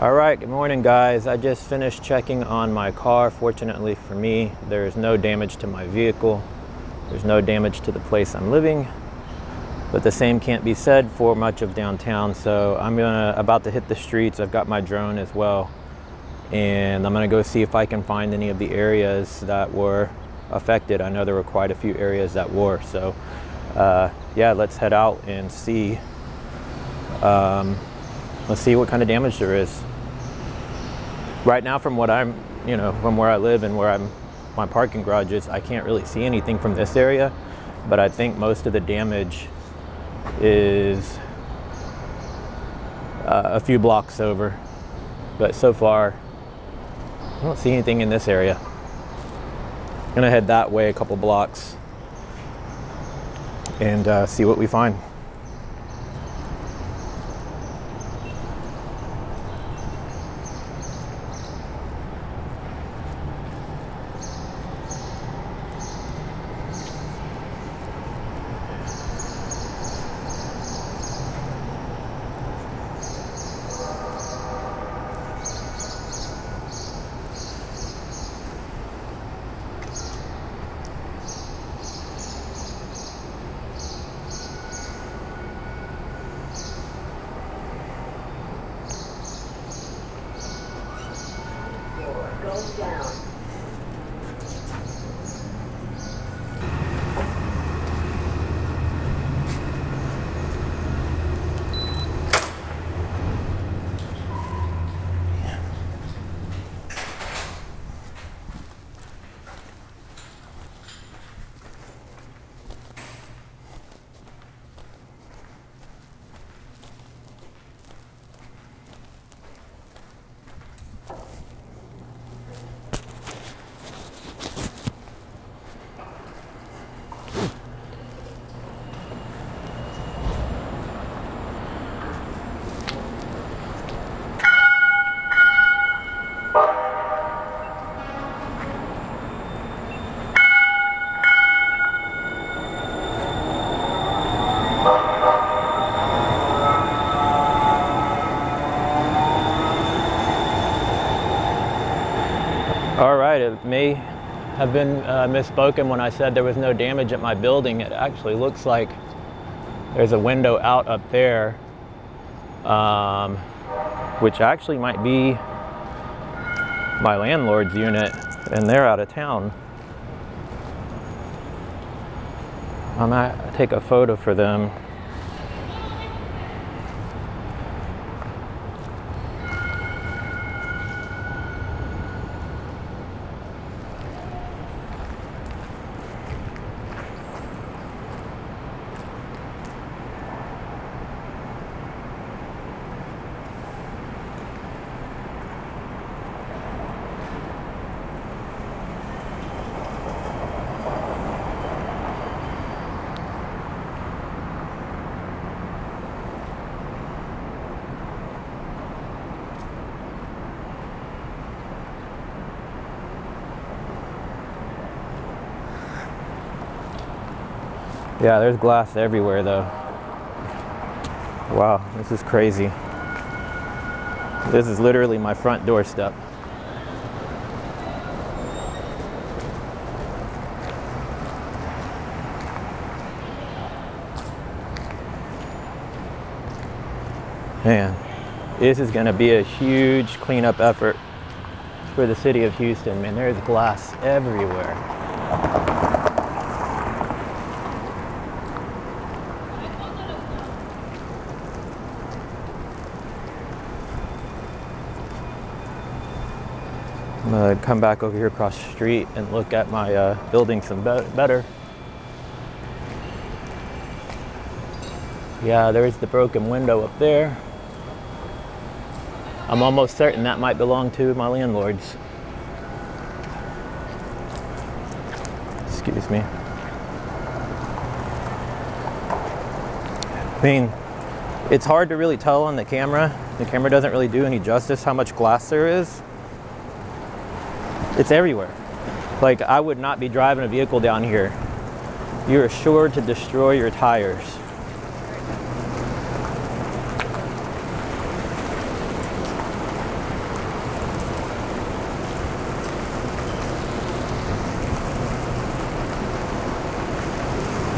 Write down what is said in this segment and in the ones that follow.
All right, good morning guys. I just finished checking on my car. Fortunately for me, there is no damage to my vehicle. There's no damage to the place I'm living, but the same can't be said for much of downtown. So I'm about to hit the streets. I've got my drone as well, and I'm gonna go see if I can find any of the areas that were affected. I know there were quite a few areas that were. So yeah, let's head out and see. Let's see what kind of damage there is. Right now, from what I'm, from where I live and where my parking garage is, I can't really see anything from this area, but I think most of the damage is a few blocks over. But so far, I don't see anything in this area. I'm gonna head that way a couple blocks and see what we find. Down. All right, it may have been misspoken when I said there was no damage at my building. It actually looks like there's a window out up there, which actually might be my landlord's unit, and they're out of town. I might take a photo for them. Yeah, there's glass everywhere though. Wow, this is crazy. This is literally my front doorstep. Man, this is gonna be a huge cleanup effort for the city of Houston. Man, there's glass everywhere. I'm gonna come back over here across the street and look at my building some better. Yeah, there's the broken window up there. I'm almost certain that might belong to my landlord's. Excuse me. I mean, it's hard to really tell on the camera. The camera doesn't really do any justice how much glass there is. It's everywhere. Like, I would not be driving a vehicle down here. You are sure to destroy your tires.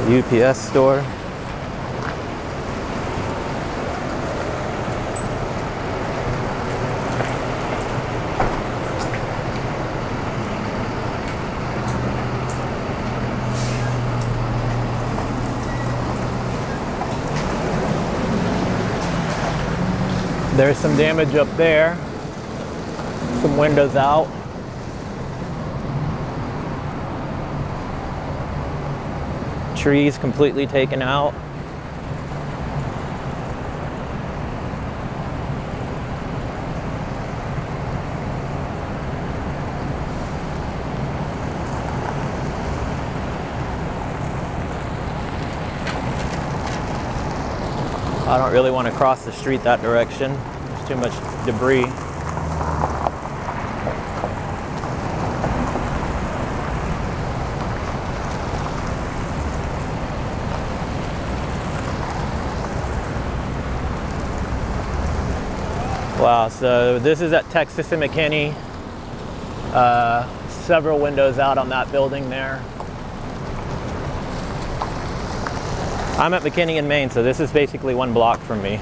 UPS store. There's some damage up there, some windows out. Trees completely taken out. I don't really want to cross the street that direction. There's too much debris. Wow, so this is at Texas and McKinney. Several windows out on that building there. I'm at McKinney in Maine, so this is basically one block from me.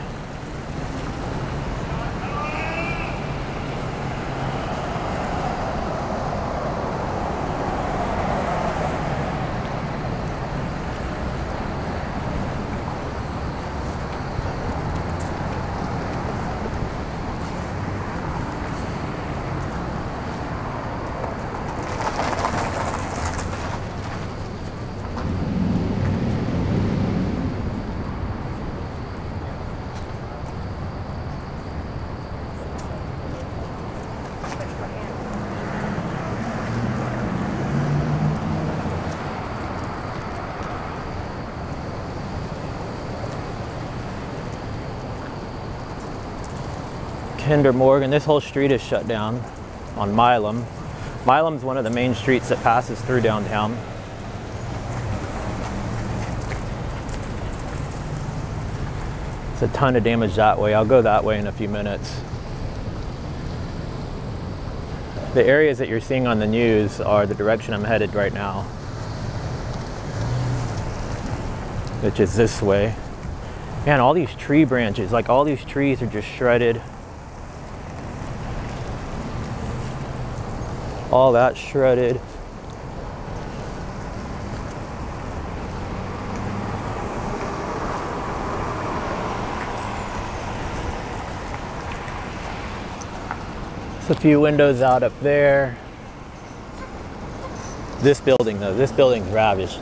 Kinder Morgan, this whole street is shut down on Milam. Milam's one of the main streets that passes through downtown. It's a ton of damage that way. I'll go that way in a few minutes. The areas that you're seeing on the news are the direction I'm headed right now, which is this way. Man, all these tree branches, like all these trees are just shredded. All that shredded. There's a few windows out up there. This building though, this building's ravaged.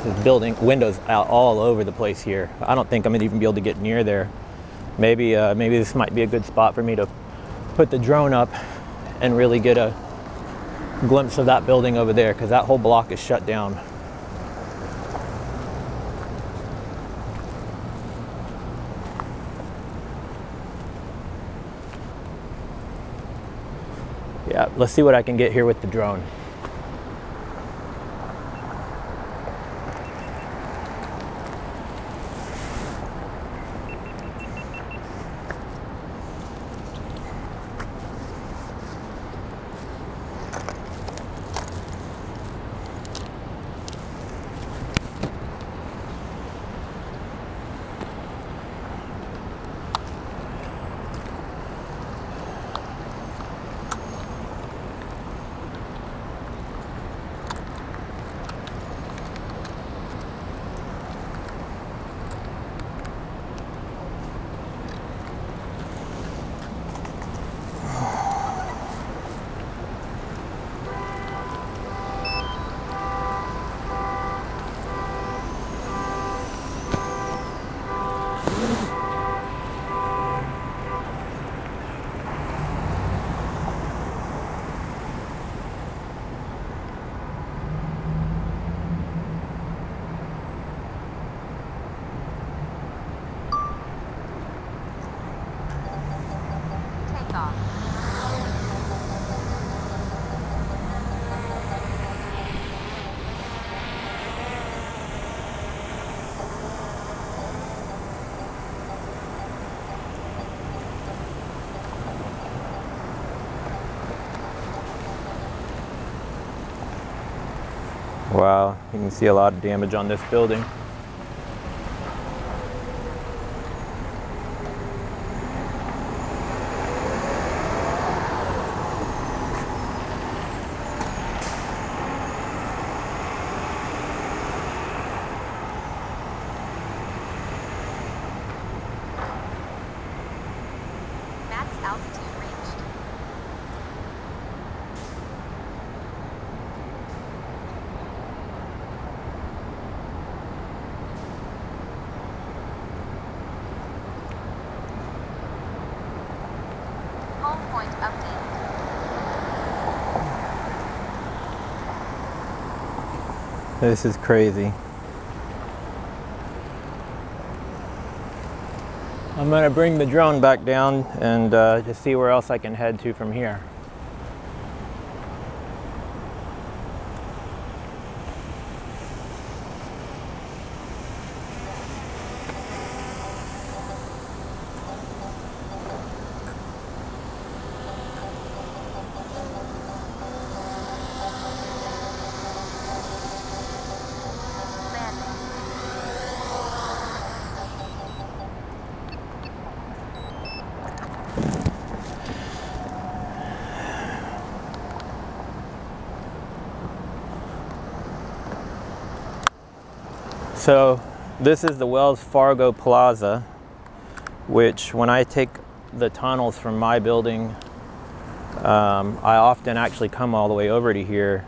This building, windows out all over the place here. I don't think I'm gonna even be able to get near there. Maybe this might be a good spot for me to put the drone up and really get a glimpse of that building over there, because that whole block is shut down. Yeah, let's see what I can get here with the drone. Wow, you can see a lot of damage on this building. This is crazy. I'm gonna bring the drone back down and just see where else I can head to from here. So this is the Wells Fargo Plaza, which when I take the tunnels from my building, I often actually come all the way over to here.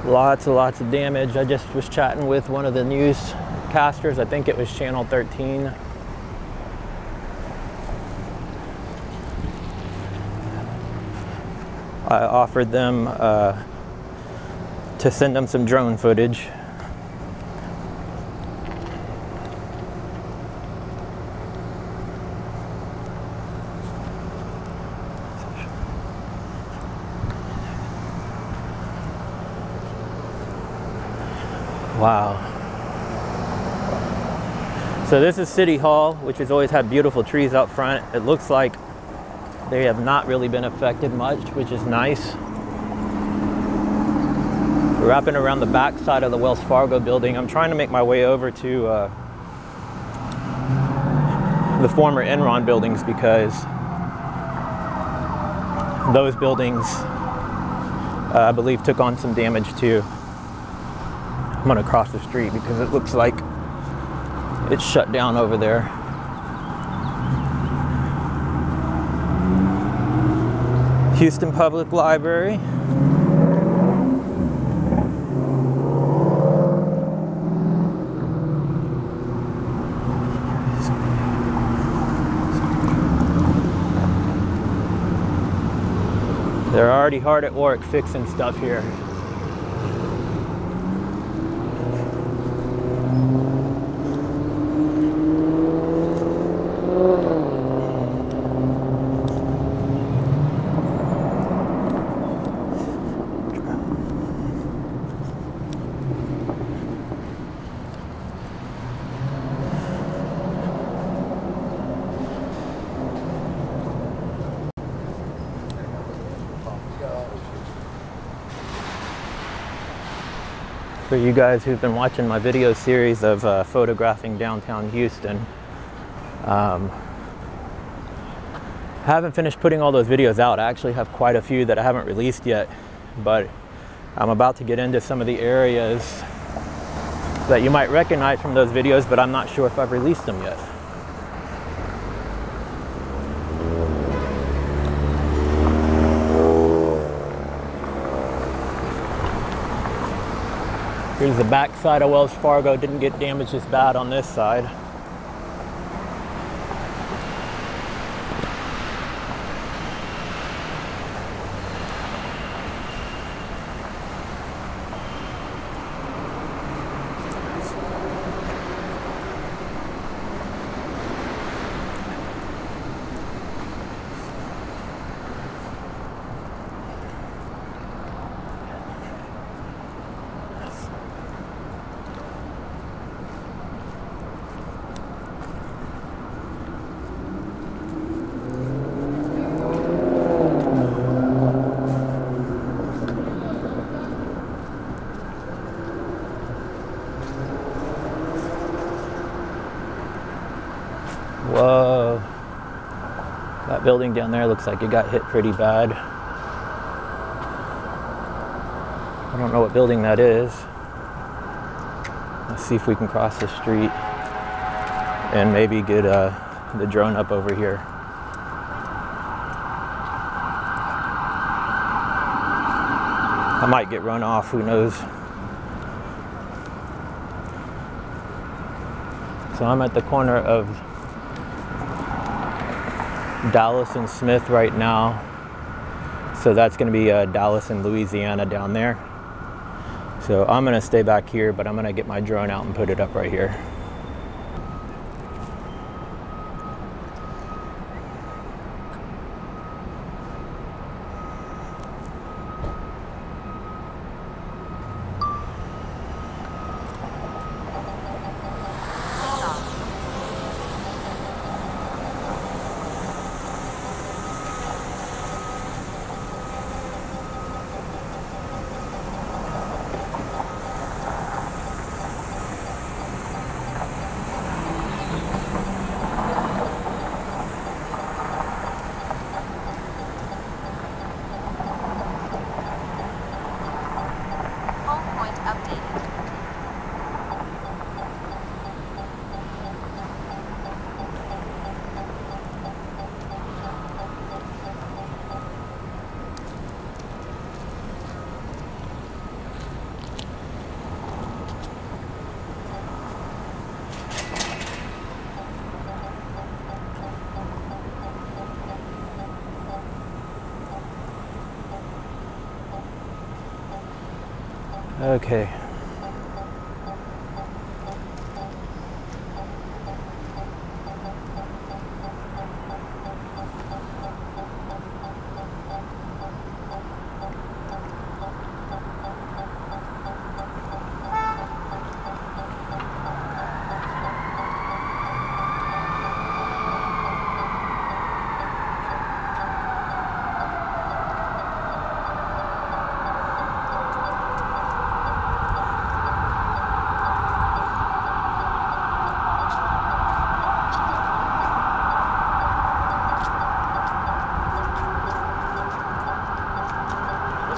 Lots and lots of damage. I just was chatting with one of the newscasters. I think it was Channel 13. I offered them to send them some drone footage. Wow. So this is City Hall, which has always had beautiful trees out front. It looks like they have not really been affected much, which is nice. We're wrapping around the back side of the Wells Fargo building. I'm trying to make my way over to the former Enron buildings because those buildings, I believe, took on some damage too. I'm gonna cross the street because it looks like it's shut down over there. Houston Public Library. They're already hard at work fixing stuff here. For you guys who've been watching my video series of photographing downtown Houston, I haven't finished putting all those videos out. I actually have quite a few that I haven't released yet, but I'm about to get into some of the areas that you might recognize from those videos, but I'm not sure if I've released them yet. Here's the back side of Wells Fargo. Didn't get damaged as bad on this side. Whoa. That building down there looks like it got hit pretty bad. I don't know what building that is. Let's see if we can cross the street and maybe get the drone up over here. I might get run off, who knows. So I'm at the corner of Dallas and Smith right now. So that's going to be Dallas and Louisiana down there. So I'm going to stay back here, but I'm going to get my drone out and put it up right here. Okay.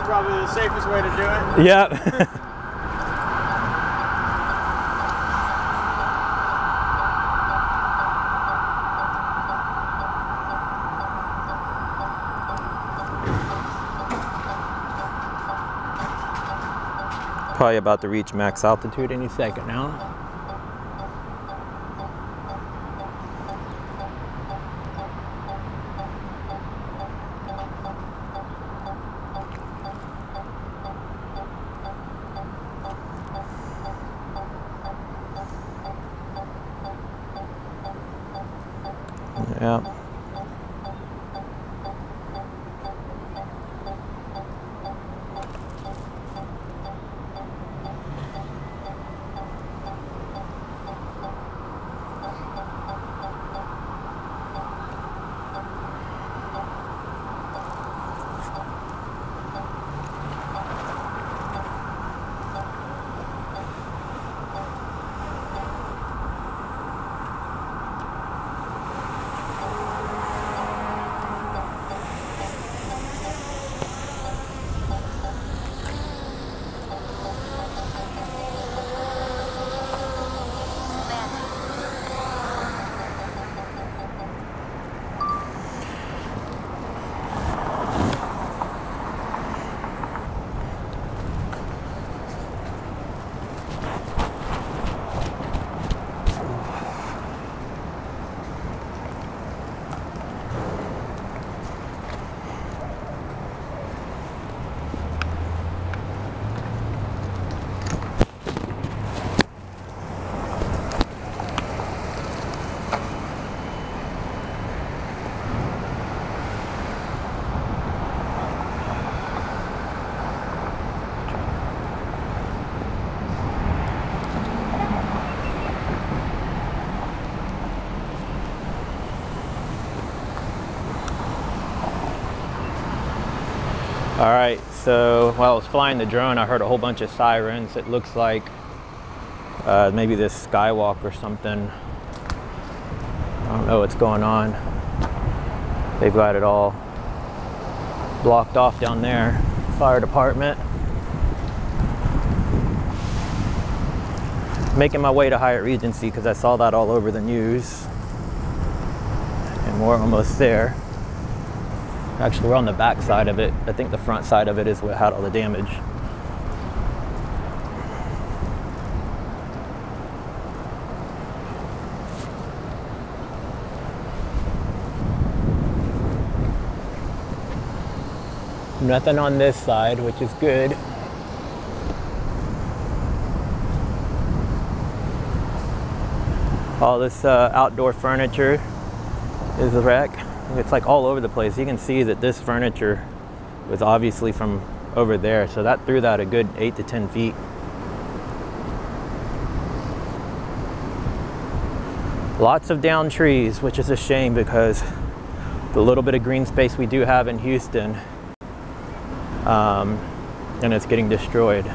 Probably the safest way to do it. Yeah. Probably about to reach max altitude any second now. Yeah. All right, so while I was flying the drone, I heard a whole bunch of sirens. It looks like maybe this skywalk or something. don't know what's going on. They've got it all blocked off down there. Fire department. Making my way to Hyatt Regency because I saw that all over the news. And we're almost there. Actually, we're on the back side of it. I think the front side of it is what had all the damage. Nothing on this side, which is good. All this outdoor furniture is a wreck. It's like all over the place. You can see that this furniture was obviously from over there, so that threw that a good 8 to 10 feet. Lots of downed trees, which is a shame because the little bit of green space we do have in Houston, and it's getting destroyed.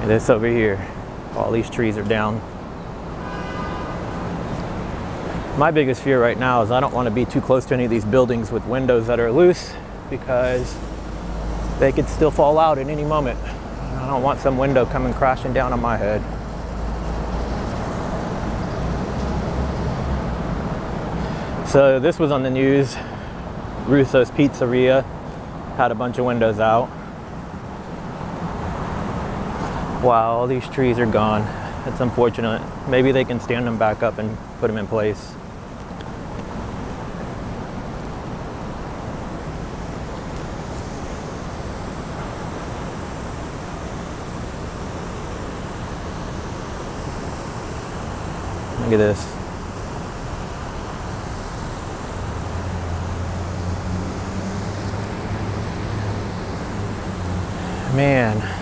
And this over here, all these trees are down. My biggest fear right now is I don't want to be too close to any of these buildings with windows that are loose because they could still fall out at any moment. I don't want some window coming crashing down on my head. So this was on the news. Russo's Pizzeria had a bunch of windows out. Wow, all these trees are gone. It's unfortunate. Maybe they can stand them back up and put them in place. Look at this. Man.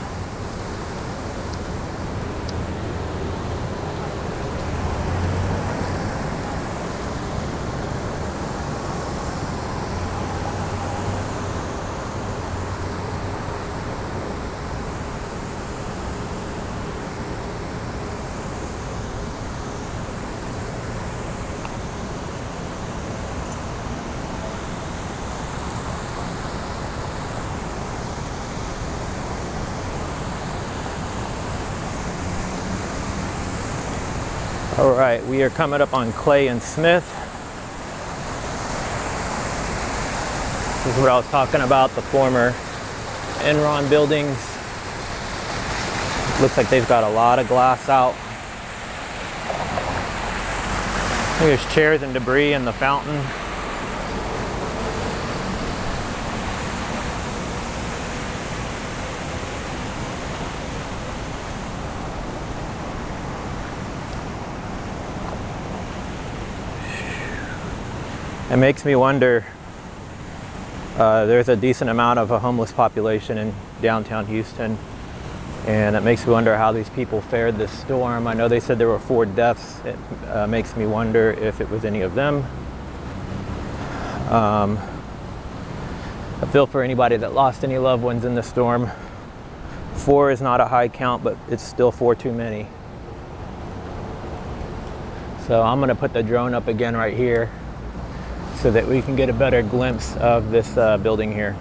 All right, we are coming up on Clay and Smith. This is what I was talking about, the former Enron buildings. Looks like they've got a lot of glass out. There's chairs and debris in the fountain. It makes me wonder, there's a decent amount of a homeless population in downtown Houston, and it makes me wonder how these people fared this storm. I know they said there were 4 deaths. It makes me wonder if it was any of them. I feel for anybody that lost any loved ones in the storm. 4 is not a high count, but it's still 4 too many. So I'm gonna put the drone up again right here so that we can get a better glimpse of this building here.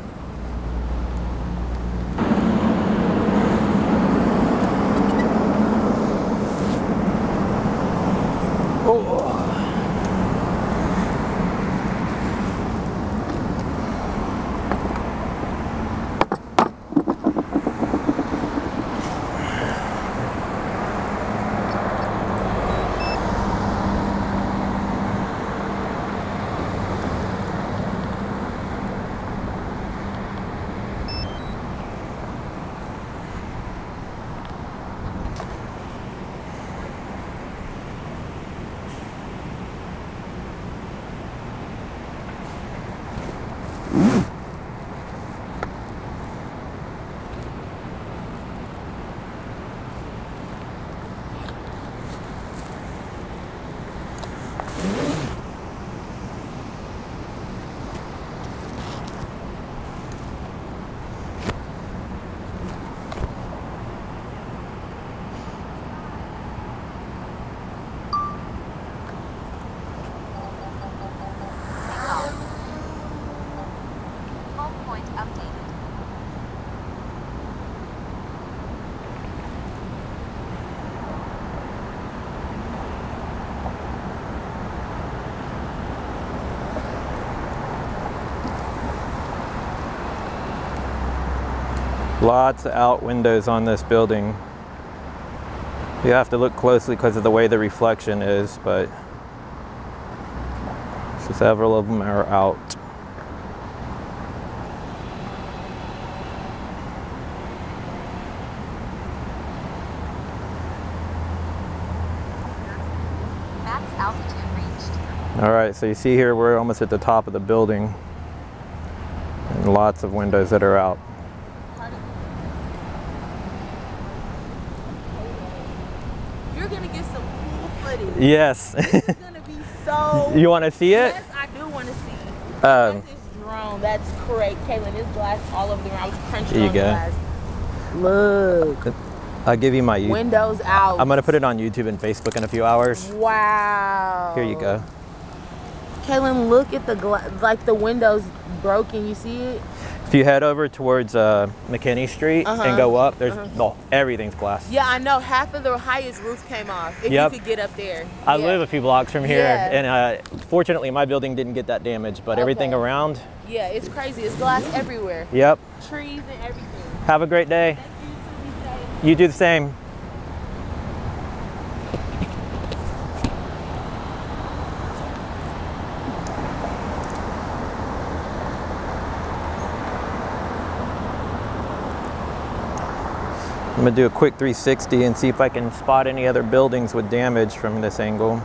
Lots of out windows on this building. You have to look closely because of the way the reflection is, but several of them are out. Max altitude reached. All right, so you see here we're almost at the top of the building, and lots of windows that are out. You're gonna get some cool footage. Yes. This is gonna be so. You want to see it? Yes, I do want to see. That's this drone. That's correct, Caitlin. This glass all over the room. I was crunching Here you on the go. glass. Look. I'll give you my YouTube. Windows out. I'm gonna put it on YouTube and Facebook in a few hours. Wow. Here you go. Caitlin, look at the like the windows broken. You see it? If you head over towards McKinney Street and go up, there's everything's glass. Yeah, I know. Half of the highest roof came off. If you could get up there. I live a few blocks from here, Yeah. and fortunately my building didn't get that damaged, but everything around. Yeah, it's crazy. It's glass everywhere. Yep. Trees and everything. Have a great day. Thank you. Be safe. You do the same. I'm gonna do a quick 360 and see if I can spot any other buildings with damage from this angle.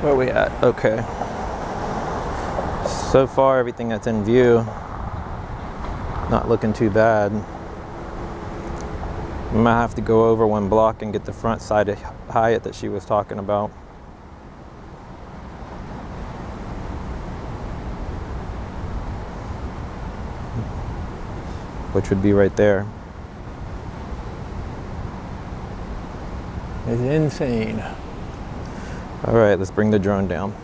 Where are we at? Okay. So far, everything that's in view, not looking too bad. I might have to go over one block and get the front side of Hyatt that she was talking about. Which would be right there. It's insane. All right, let's bring the drone down.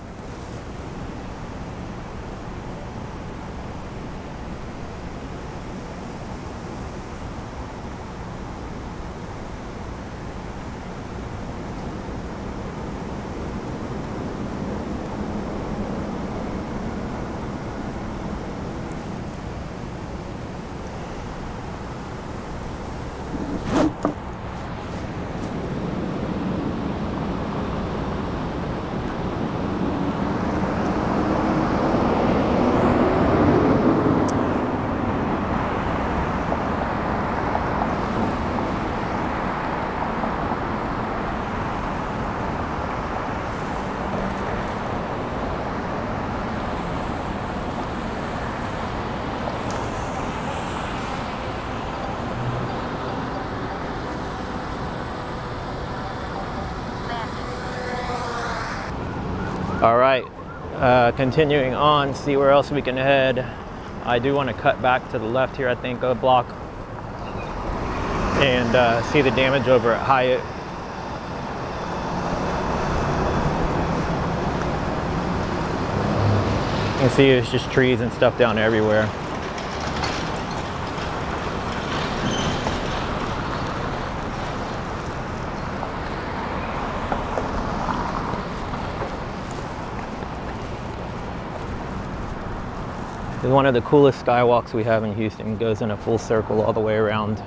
All right, continuing on, see where else we can head. I do want to cut back to the left here, I think, a block, and see the damage over at Hyatt. You can see it's just trees and stuff down everywhere. It's one of the coolest skywalks we have in Houston. It goes in a full circle all the way around.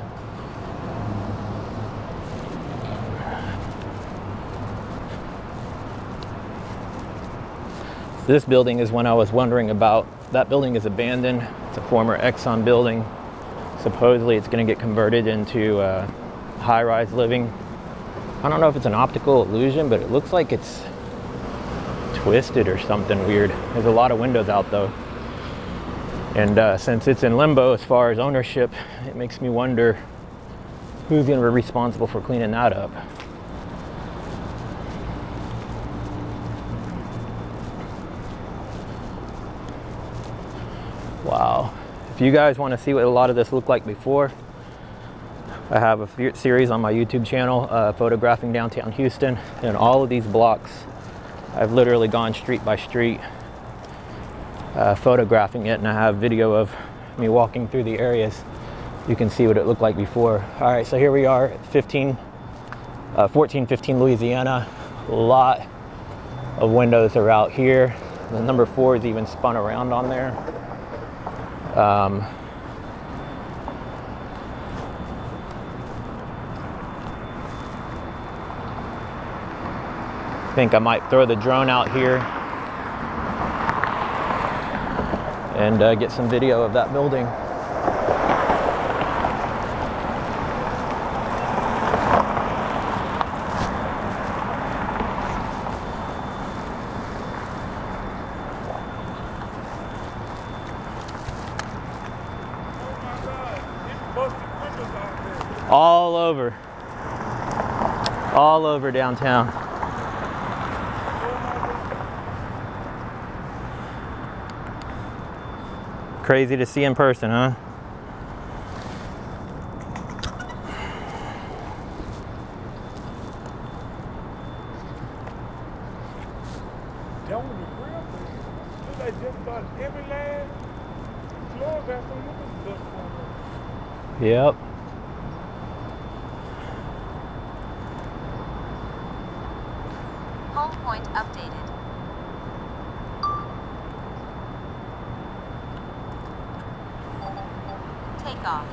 So this building is one I was wondering about. That building is abandoned. It's a former Exxon building. Supposedly it's going to get converted into high-rise living. I don't know if it's an optical illusion, but it looks like it's twisted or something weird. There's a lot of windows out though. And since it's in limbo as far as ownership, it makes me wonder who's going to be responsible for cleaning that up. Wow. If you guys want to see what a lot of this looked like before, I have a series on my YouTube channel photographing downtown Houston, and all of these blocks I've literally gone street by street photographing it, and I have video of me walking through the areas. you can see what it looked like before. All right, so here we are at 1415 Louisiana. A lot of windows are out here. The number 4 is even spun around on there. I think I might throw the drone out here and get some video of that building. All over downtown. Crazy to see in person, huh? Yep. Home point updated. Take off.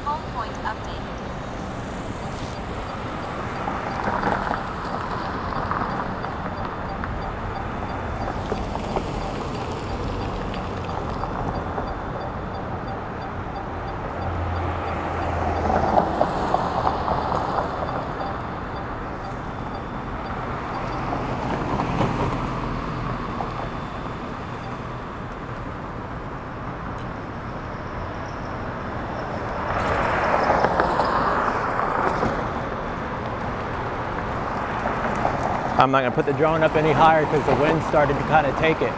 Home point updated. I'm not gonna put the drone up any higher because the wind started to kind of take it.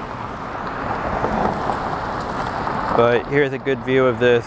But here's a good view of this.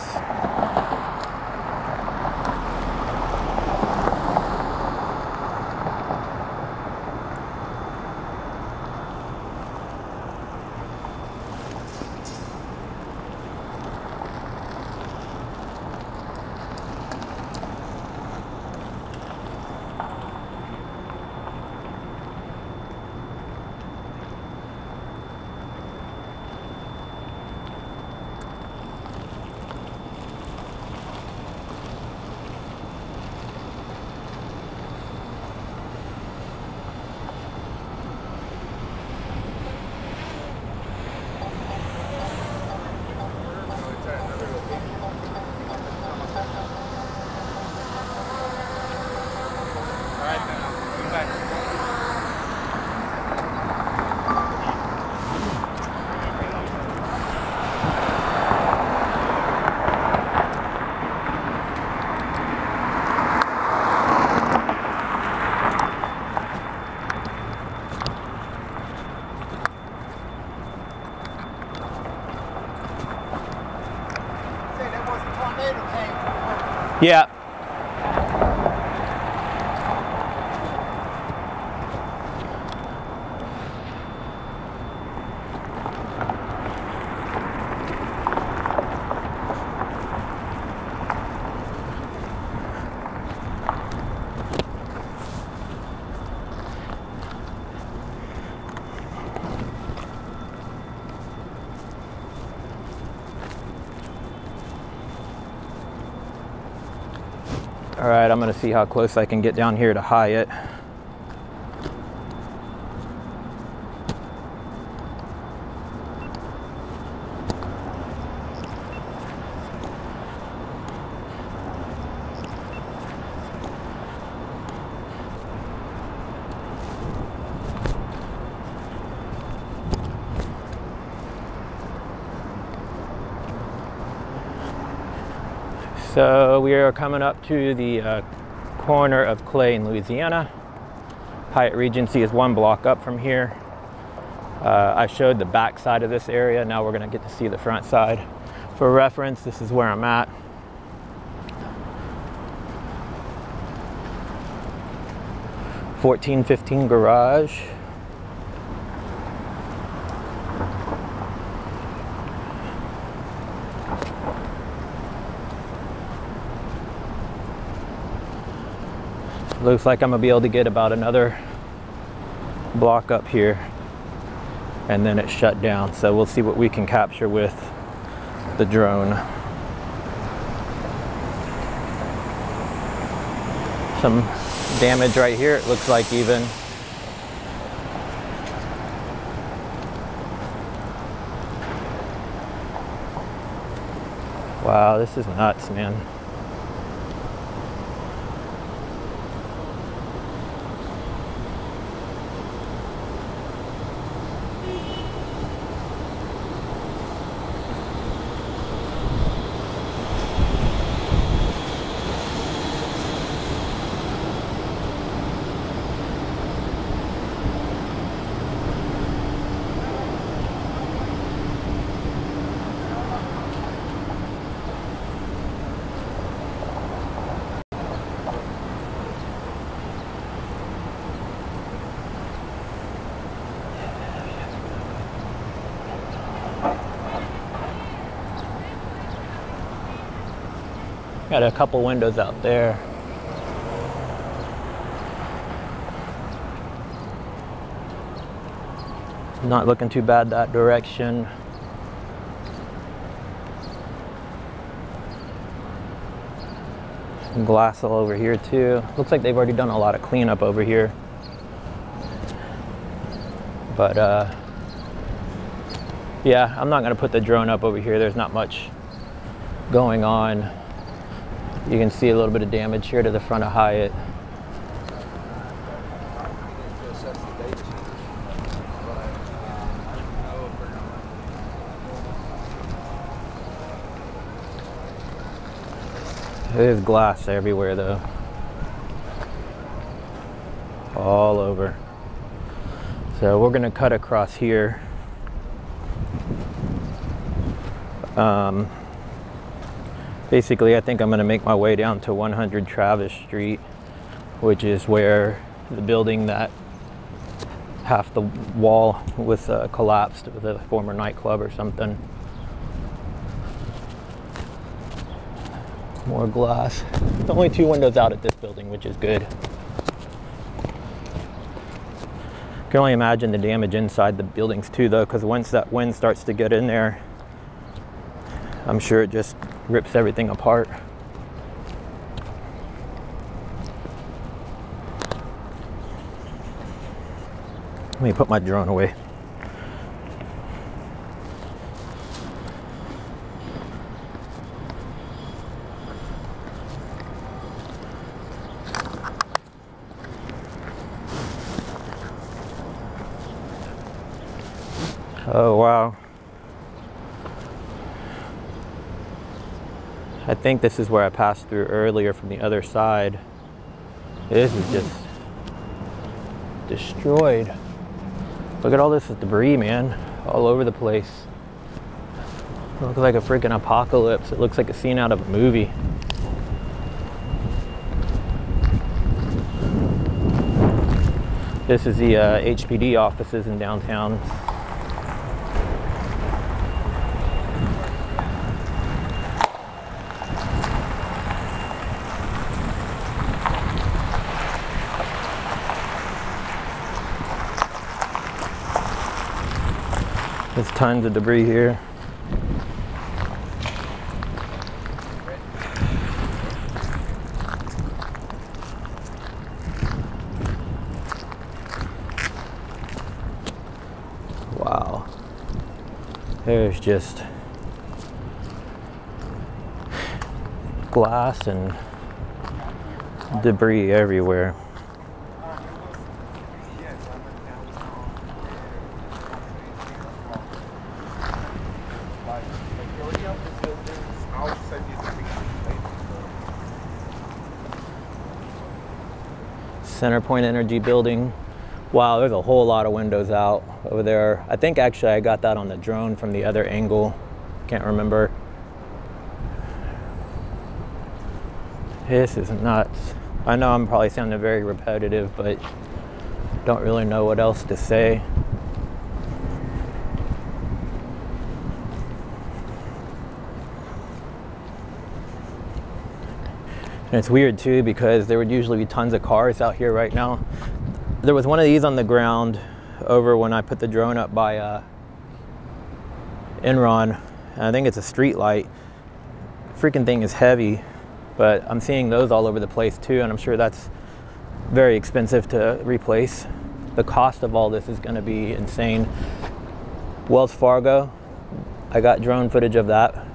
Yeah. All right, I'm gonna see how close I can get down here to Hyatt. So we are coming up to the corner of Clay in Louisiana. Hyatt Regency is 1 block up from here. I showed the back side of this area. Now we're gonna get to see the front side. For reference, this is where I'm at. (1415) garage. Looks like I'm gonna be able to get about another block up here and then it's shut down. So we'll see what we can capture with the drone. Some damage right here, it looks like even. Wow, this is nuts, man. Got a couple windows out there. Not looking too bad that direction. Some glass all over here too. Looks like they've already done a lot of cleanup over here. But yeah, I'm not gonna put the drone up over here. There's not much going on. You can see a little bit of damage here to the front of Hyatt. There's glass everywhere though. All over. So we're gonna cut across here. Basically, I think I'm gonna make my way down to 100 Travis Street, which is where the building that half the wall was collapsed with a former nightclub or something. More glass. There's only 2 windows out at this building, which is good. Can only imagine the damage inside the buildings too though, because once that wind starts to get in there, I'm sure it just rips everything apart. Let me put my drone away. Oh wow. I think this is where I passed through earlier from the other side. This is just destroyed. Look at all this debris, man, all over the place. It looks like a freaking apocalypse. It looks like a scene out of a movie. This is the HPD offices in downtown. There's tons of debris here. Wow. There's just glass and debris everywhere. Centerpoint Energy building. Wow, there's a whole lot of windows out over there. I think actually I got that on the drone from the other angle. Can't remember. This is nuts. I know I'm probably sounding very repetitive, but don't really know what else to say. And it's weird too, because there would usually be tons of cars out here right now. There was one of these on the ground over when I put the drone up by Enron. I think it's a street light. Freaking thing is heavy, but I'm seeing those all over the place too, and I'm sure that's very expensive to replace. The cost of all this is going to be insane. Wells Fargo, I got drone footage of that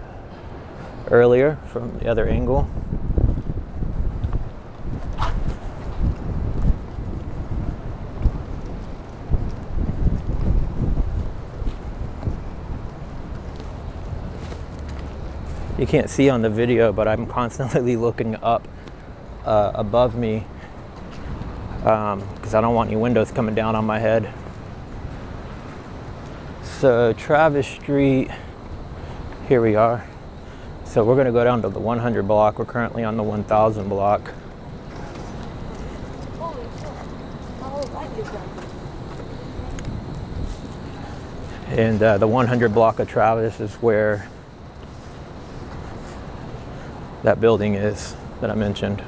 earlier from the other angle. You can't see on the video, but I'm constantly looking up above me because I don't want any windows coming down on my head. So Travis Street, here we are. So we're gonna go down to the 100 block. We're currently on the 1000 block. Holy shit. My whole life is done. And the 100 block of Travis is where that building is that I mentioned.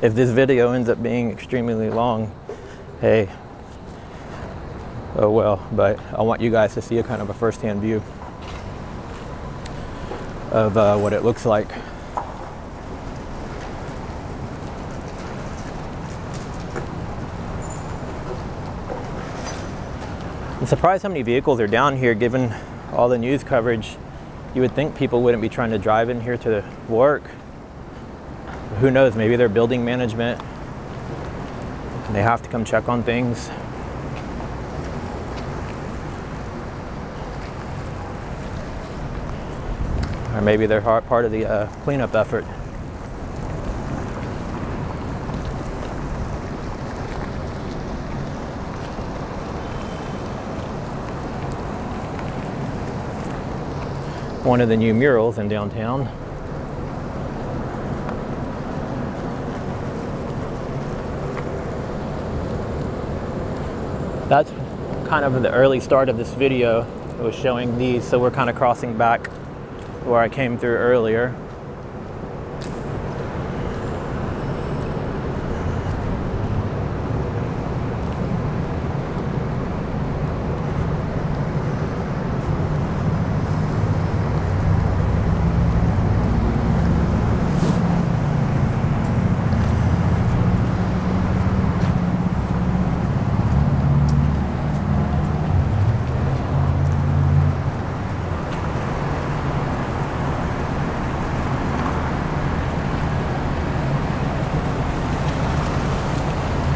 If this video ends up being extremely long, hey, oh well, but I want you guys to see a kind of a first-hand view of what it looks like. I'm surprised how many vehicles are down here given all the news coverage. You would think people wouldn't be trying to drive in here to work. Who knows, maybe they're building management and they have to come check on things. Or maybe they're part of the cleanup effort. One of the new murals in downtown. That's kind of the early start of this video. It was showing these, so we're kind of crossing back where I came through earlier.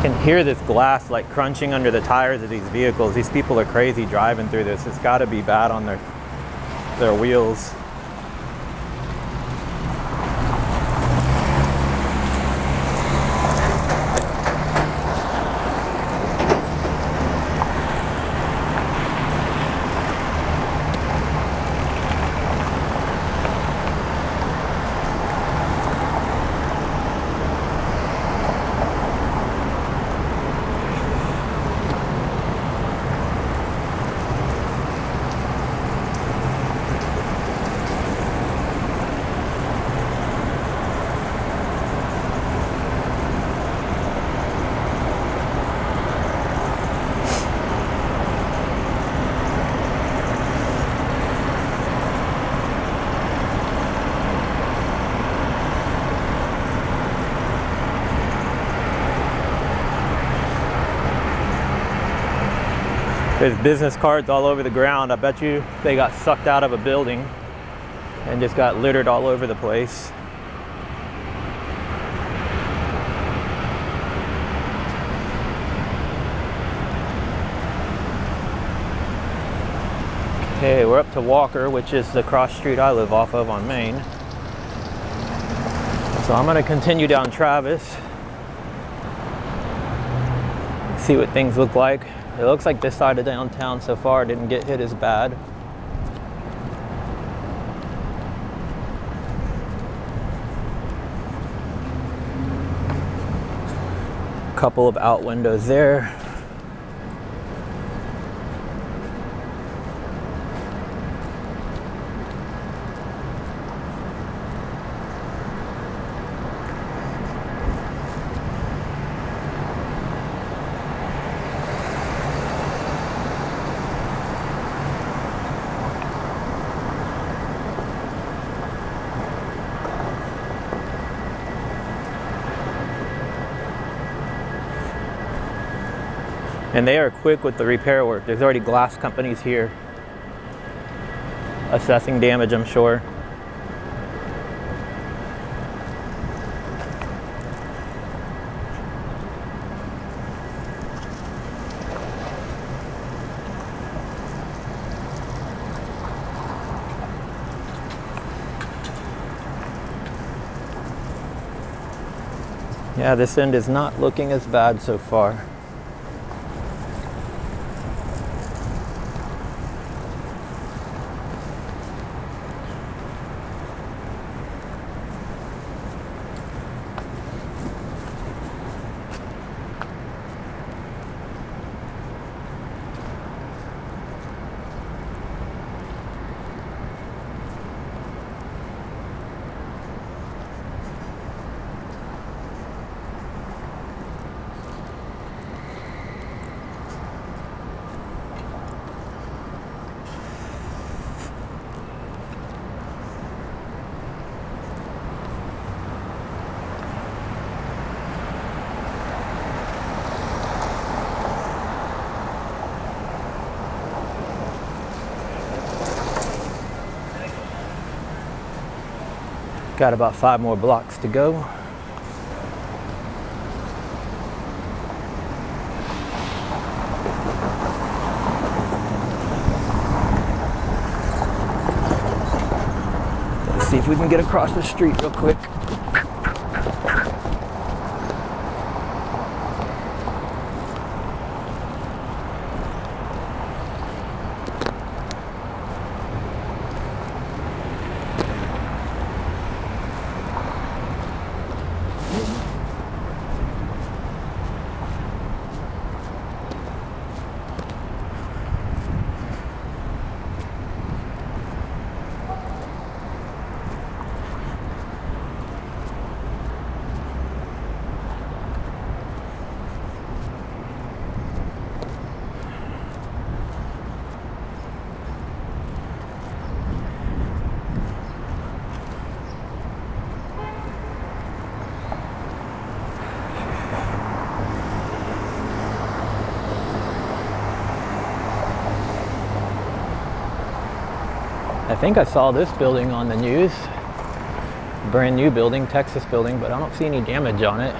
Can hear this glass like crunching under the tires of these vehicles. These people are crazy driving through this. It's got to be bad on their wheels. There's business cards all over the ground. I bet you they got sucked out of a building and just got littered all over the place. Okay, we're up to Walker, which is the cross street I live off of on Main. So I'm gonna continue down Travis. See what things look like. It looks like this side of downtown so far didn't get hit as bad. Couple of out windows there. And they are quick with the repair work. There's already glass companies here assessing damage, I'm sure. Yeah, this end is not looking as bad so far. Got about 5 more blocks to go. Let's see if we can get across the street real quick. I think I saw this building on the news. Brand new building, Texas building, but I don't see any damage on it.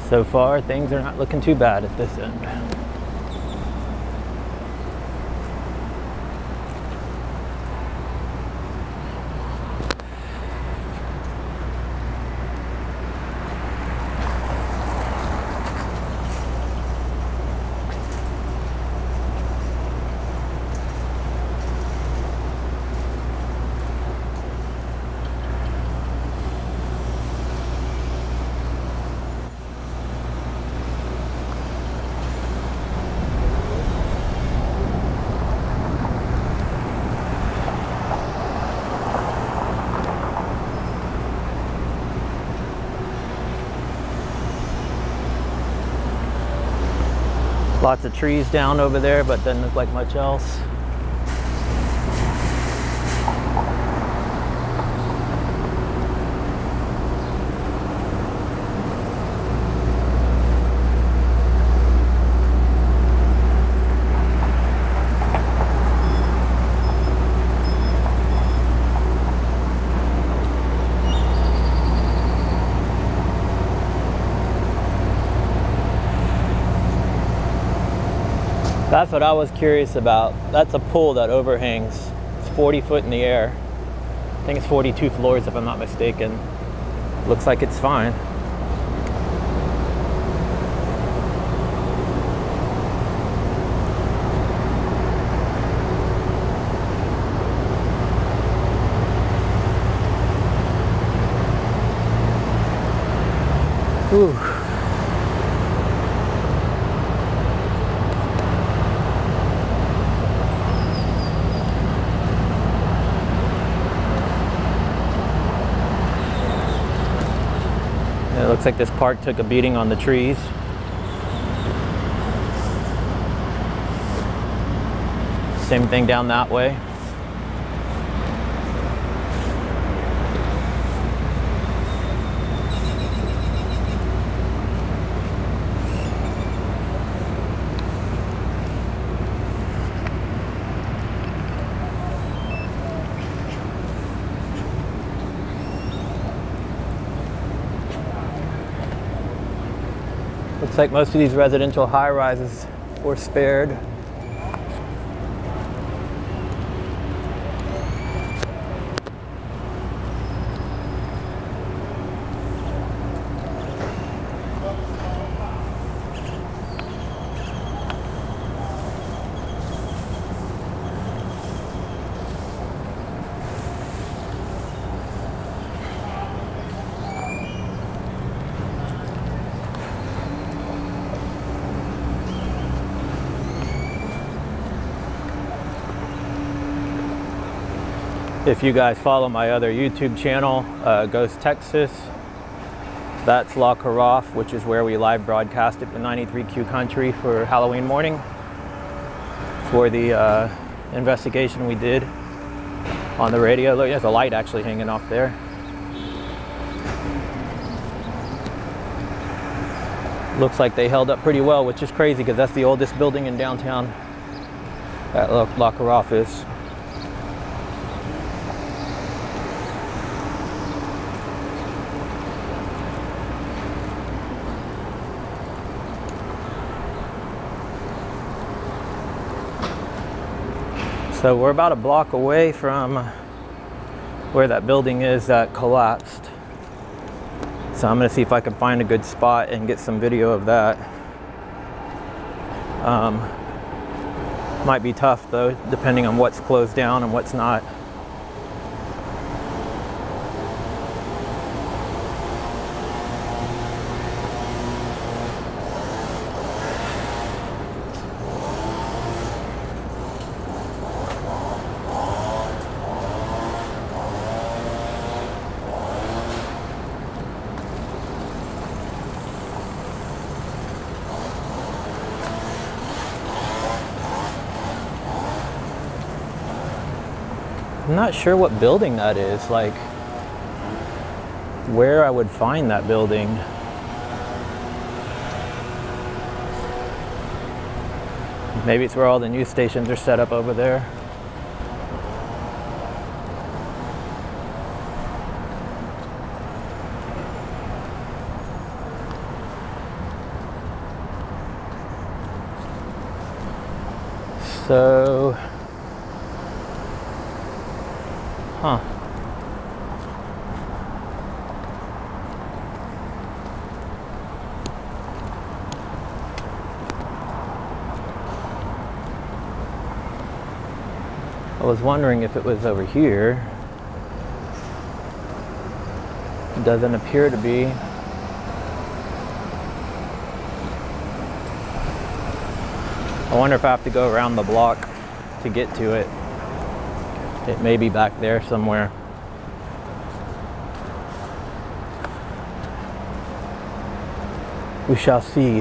So far, things are not looking too bad at this end. Lots of trees down over there, but doesn't look like much else. That's what I was curious about. That's a pool that overhangs. It's 40 foot in the air. think it's 42 floors if I'm not mistaken. Looks like it's fine. Ooh. It looks like this park took a beating on the trees. Same thing down that way. Looks like most of these residential high-rises were spared. If you guys follow my other YouTube channel, Ghost Texas, that's La Carafe, which is where we live broadcasted the 93Q Country for Halloween morning for the investigation we did on the radio. Look, there's a light actually hanging off there. Looks like they held up pretty well, which is crazy because that's the oldest building in downtown that La Carafe is. So we're about a block away from where that building is that collapsed. So I'm gonna see if I can find a good spot and get some video of that. Might be tough though, depending on what's closed down and what's not. I'm not sure what building that is, like where I would find that building. Maybe it's where all the news stations are set up over there. So, huh. I was wondering if it was over here. It doesn't appear to be. I wonder if I have to go around the block to get to it. It may be back there somewhere. We shall see.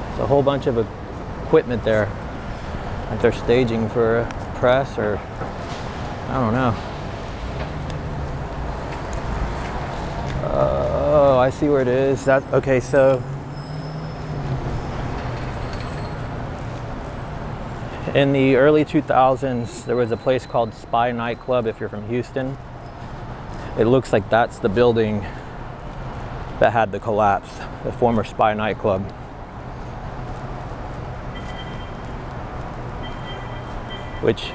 There's a whole bunch of equipment there that they're staging for a press, or I don't know. Oh, I see where it is. That okay, so in the early 2000s, there was a place called Spy Nightclub, if you're from Houston. It looks like that's the building that had the collapse, the former Spy nightclub. Which,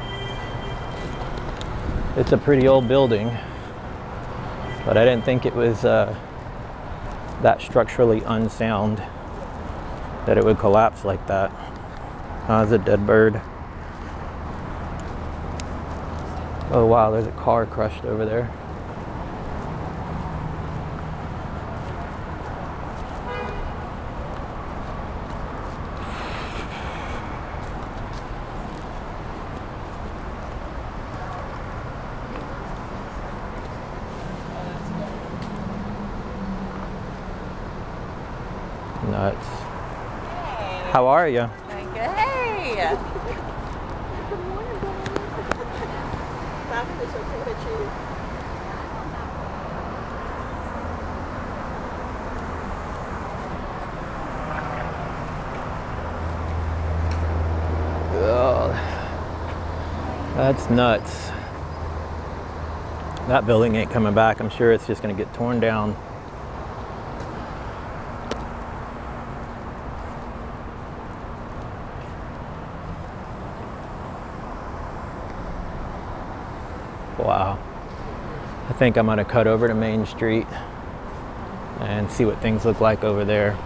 it's a pretty old building, but I didn't think it was that structurally unsound that it would collapse like that. Oh, there's a dead bird. Oh wow, there's a car crushed over there. Nuts. Hey. How are you? Thank you. Hey. Good morning, Bob. It's okay that you. Oh, that's nuts. That building ain't coming back. I'm sure it's just gonna get torn down. Wow. I think I'm gonna cut over to Main Street and see what things look like over there.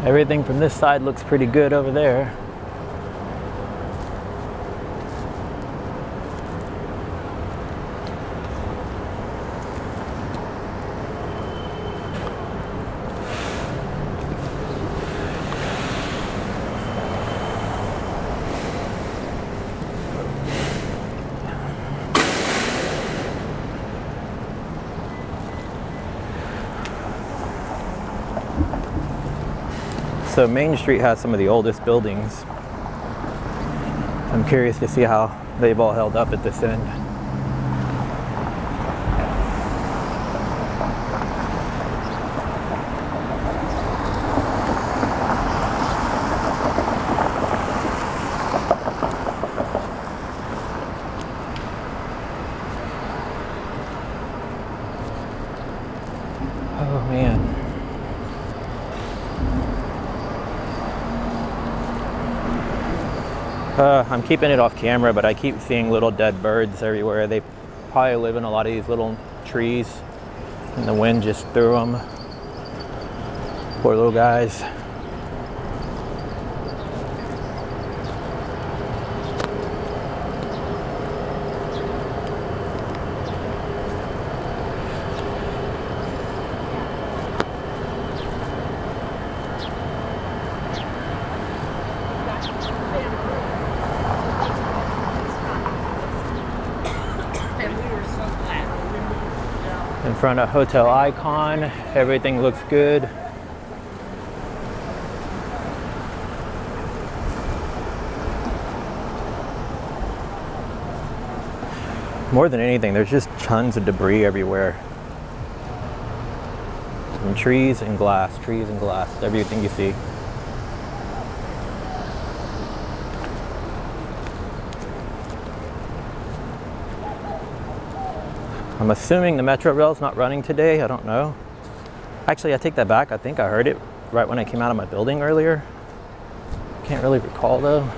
Everything from this side looks pretty good over there. So Main Street has some of the oldest buildings. I'm curious to see how they've all held up at this end. Oh man. I'm keeping it off camera, but I keep seeing little dead birds everywhere. They probably live in a lot of these little trees, and the wind just threw them. Poor little guys. In front of Hotel Icon, everything looks good. More than anything, there's just tons of debris everywhere. And trees and glass, everything you see. I'm assuming the Metro Rail's not running today, I don't know. Actually, I take that back, I think I heard it right when I came out of my building earlier. Can't really recall though.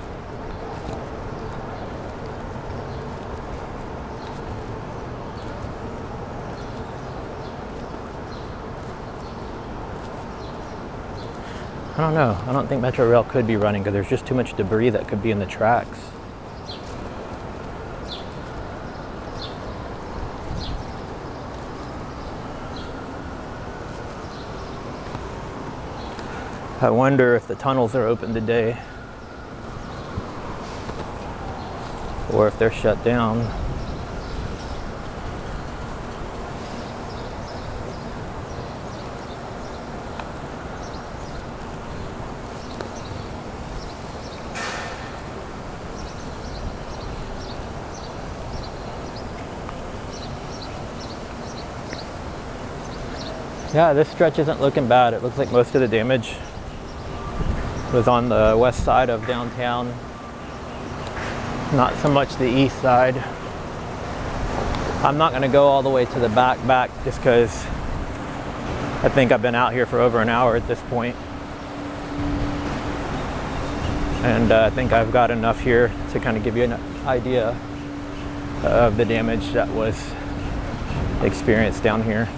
I don't know. I don't think Metro Rail could be running because there's just too much debris that could be in the tracks. I wonder if the tunnels are open today or if they're shut down. Yeah, this stretch isn't looking bad. It looks like most of the damage was on the west side of downtown, not so much the east side. I'm not going to go all the way to the back just because I think I've been out here for over an hour at this point. And I think I've got enough here to kind of give you an idea of the damage that was experienced down here.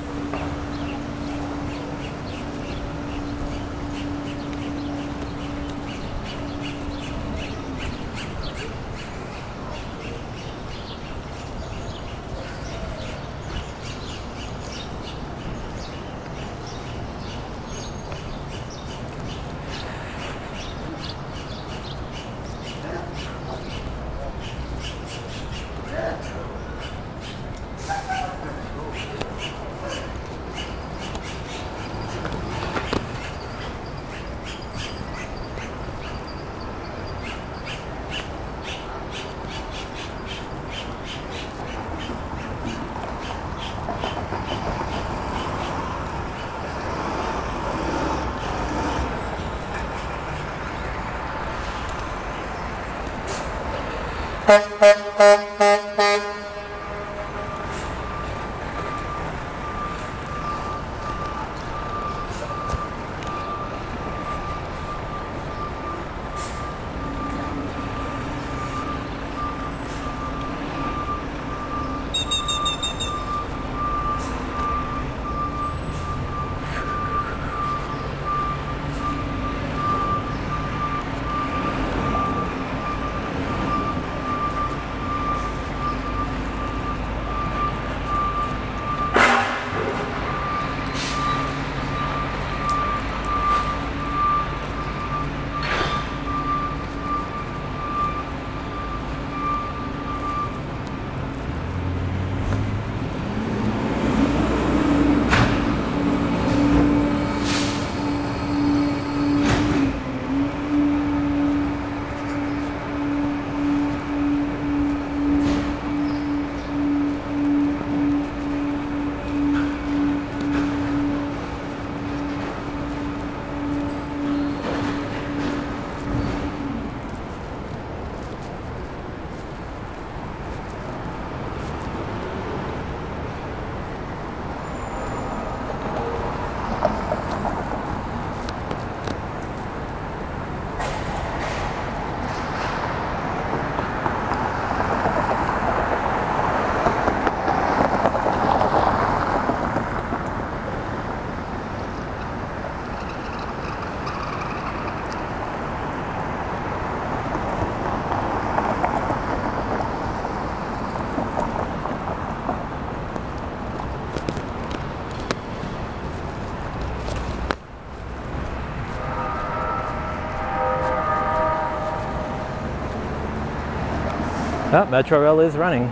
Oh, Metro Rail is running.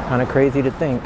Kind of crazy to think.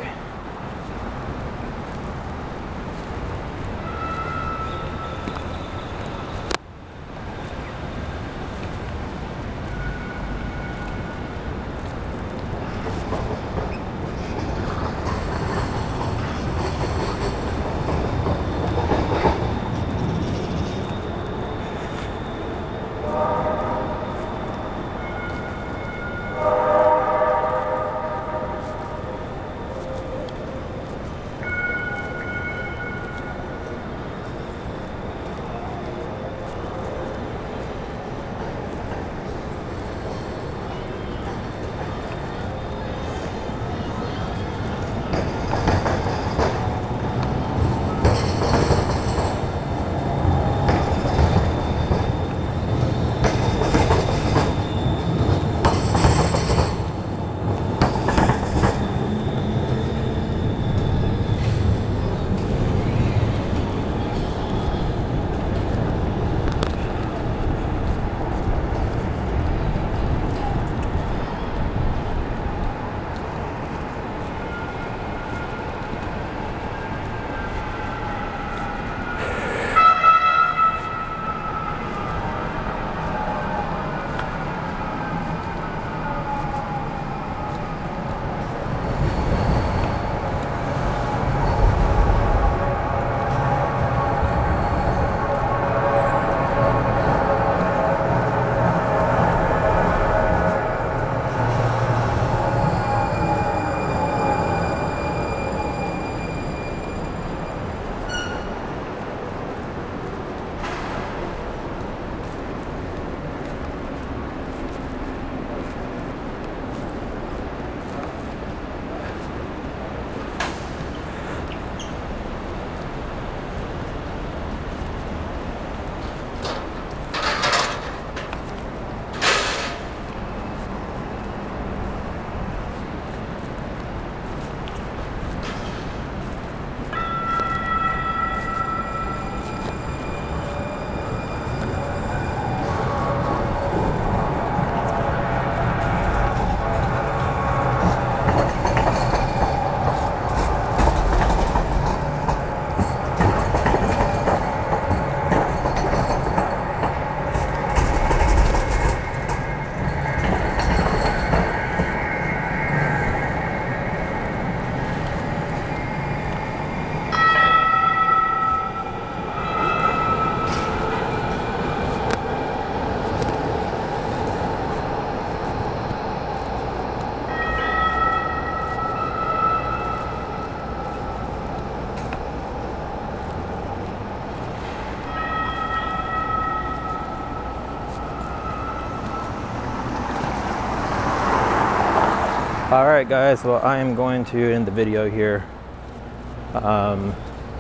All right, guys, well, I am going to end the video here.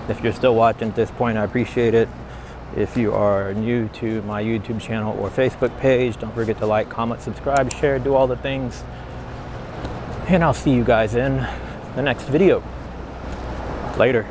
If you're still watching at this point, I appreciate it. If you are new to my YouTube channel or Facebook page, don't forget to like, comment, subscribe, share, do all the things. And I'll see you guys in the next video. Later.